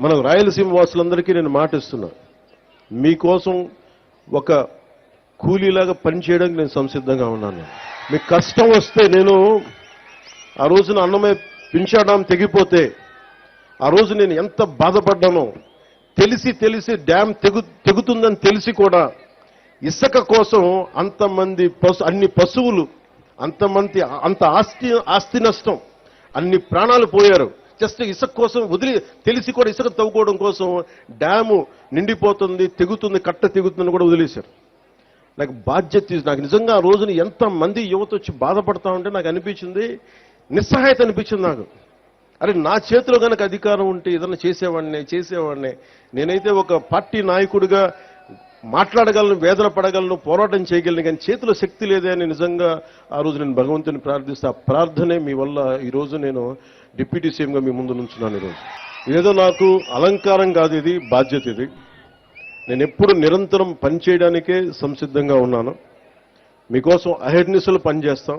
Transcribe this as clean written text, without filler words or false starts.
మనం రాయలసీమ వాసులందరికీ నేను మాట ఇస్తున్నా, మీకోసం ఒక కూలీలాగా పనిచేయడానికి నేను సంసిద్ధంగా ఉన్నాను. మీకు కష్టం వస్తే, నేను ఆ రోజున అన్నమయ్య పింఛాడాం తెగిపోతే ఆ రోజు నేను ఎంత బాధపడ్డానో, తెలిసి డ్యామ్ తెగుతుందని తెలిసి కూడా ఇసుక కోసం అన్ని పశువులు, అంత ఆస్తి నష్టం, అన్ని ప్రాణాలు పోయారు. జస్ట్ ఇసుక కోసం తెలిసి కూడా ఇసుక తవ్వుకోవడం కోసం డ్యాము నిండిపోతుంది, తెగుతుంది, కట్ట తెగుతుందని కూడా వదిలేశారు. నాకు బాధ్యత, నాకు నిజంగా ఆ రోజున ఎంతమంది యువత వచ్చి బాధపడతా ఉంటే నాకు అనిపించింది, నిస్సహాయత అనిపించింది నాకు. అరే, నా చేతిలో కనుక అధికారం ఉంటే ఏదైనా చేసేవాడిని. నేనైతే ఒక పార్టీ నాయకుడిగా మాట్లాడగలను, వేదన పడగలను, పోరాటం చేయగలను, కానీ చేతిలో శక్తి లేదే అని నిజంగా ఆ రోజు నేను భగవంతుని ప్రార్థిస్తే, ఆ ప్రార్థనే మీ వల్ల ఈరోజు నేను డిప్యూటీ సీఎంగా మీ ముందు నుంచున్నాను. ఈరోజు ఏదో నాకు అలంకారం కాదు, ఇది బాధ్యత. ఇది నేను ఎప్పుడు నిరంతరం పనిచేయడానికే సంసిద్ధంగా ఉన్నాను. మీకోసం అహర్నిశలు పనిచేస్తాం.